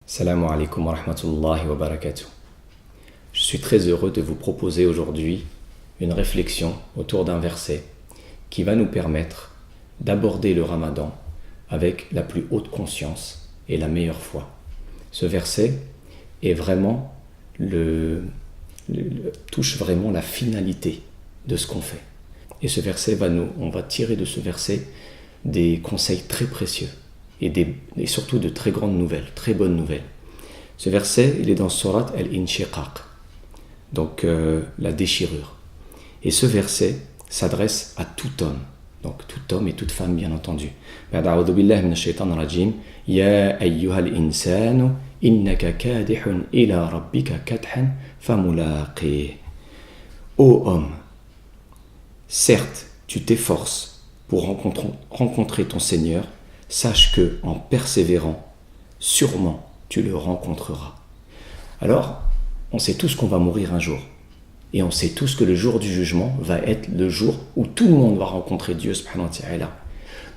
Assalamu alaikum wa rahmatullahi wa barakatuh. Je suis très heureux de vous proposer aujourd'hui une réflexion autour d'un verset qui va nous permettre d'aborder le Ramadan avec la plus haute conscience et la meilleure foi. Ce verset est vraiment touche vraiment la finalité de ce qu'on fait. Et ce verset on va tirer de ce verset des conseils très précieux et surtout de très grandes nouvelles, très bonnes nouvelles. Ce verset, il est dans Surat Al-Inshiqaq, donc la déchirure. Et ce verset s'adresse à tout homme, donc tout homme et toute femme bien entendu. A'udhu billahi minash shaitanir rajim. Ya ayyuhal insanu innaka kadihun ila rabbika kadhan famulaqih. Ô homme, certes, tu t'efforces pour rencontrer ton Seigneur, sache que en persévérant, sûrement tu le rencontreras. Alors, on sait tous qu'on va mourir un jour. Et on sait tous que le jour du jugement va être le jour où tout le monde va rencontrer Dieu subhanahu wa ta'ala.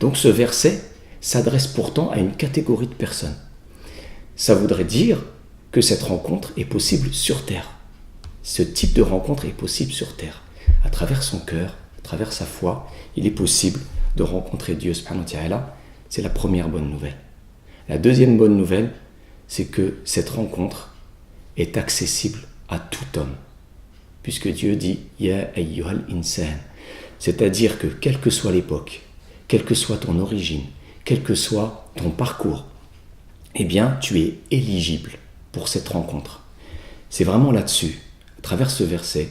Donc ce verset s'adresse pourtant à une catégorie de personnes. Ça voudrait dire que cette rencontre est possible sur terre. Ce type de rencontre est possible sur terre. À travers son cœur, à travers sa foi, il est possible de rencontrer Dieu subhanahu wa ta'ala. C'est la première bonne nouvelle. La deuxième bonne nouvelle, c'est que cette rencontre est accessible à tout homme. Puisque Dieu dit « Ya ayyuhal insan », c'est-à-dire que quelle que soit l'époque, quelle que soit ton origine, quel que soit ton parcours, eh bien, tu es éligible pour cette rencontre. C'est vraiment là-dessus, à travers ce verset,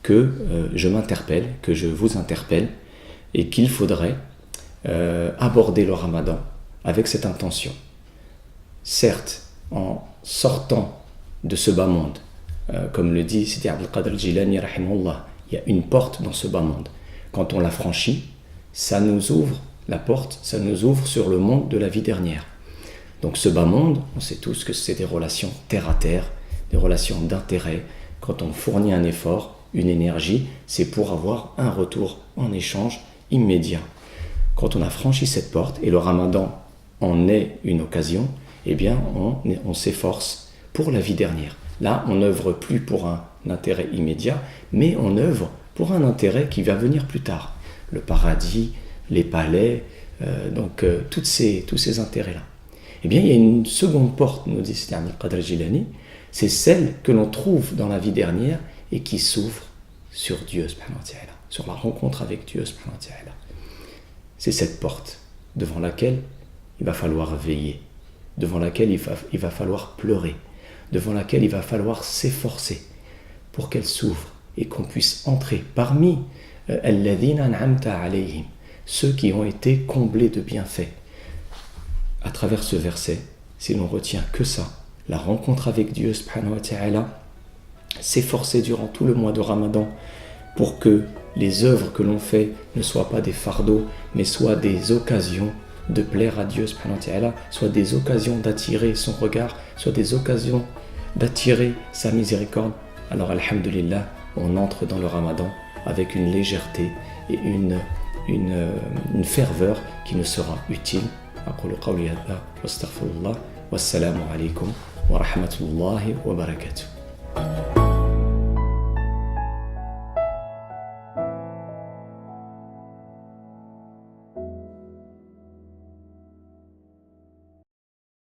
que je m'interpelle, que je vous interpelle, et qu'il faudrait aborder le Ramadan avec cette intention. Certes, en sortant de ce bas monde, comme le dit Sidi Abdul Qadir Jilani rahimahullah, il y a une porte dans ce bas monde. Quand on la franchit, ça nous ouvre la porte, ça nous ouvre sur le monde de la vie dernière. Donc ce bas monde, on sait tous que c'est des relations terre à terre, des relations d'intérêt. Quand on fournit un effort, une énergie, c'est pour avoir un retour en échange immédiat. Quand on a franchi cette porte, et le Ramadan en est une occasion, eh bien on s'efforce pour la vie dernière. Là, on n'œuvre plus pour un intérêt immédiat, mais on œuvre pour un intérêt qui va venir plus tard. Le paradis, les palais, tous ces intérêts-là. Eh bien, il y a une seconde porte, nous dit Sidi Abdul Qadir Jilani, c'est celle que l'on trouve dans la vie dernière et qui s'ouvre sur Dieu, sur la rencontre avec Dieu. C'est cette porte devant laquelle il va falloir veiller, devant laquelle il va falloir pleurer, devant laquelle il va falloir s'efforcer pour qu'elle s'ouvre et qu'on puisse entrer parmi alladhina an'amta alayhim, ceux qui ont été comblés de bienfaits. À travers ce verset, si l'on retient que ça, la rencontre avec Dieu subhanahu wa ta'ala, s'efforcer durant tout le mois de Ramadan pour que les œuvres que l'on fait ne soient pas des fardeaux, mais soient des occasions de plaire à Dieu subhanahu wa ta'ala, soit des occasions d'attirer son regard, soit des occasions d'attirer sa miséricorde. Alors alhamdulillah, on entre dans le Ramadan avec une légèreté et une ferveur qui nous sera utile. أقول قولي هذا واستغفر الله والسلام عليكم ورحمة الله وبركاته.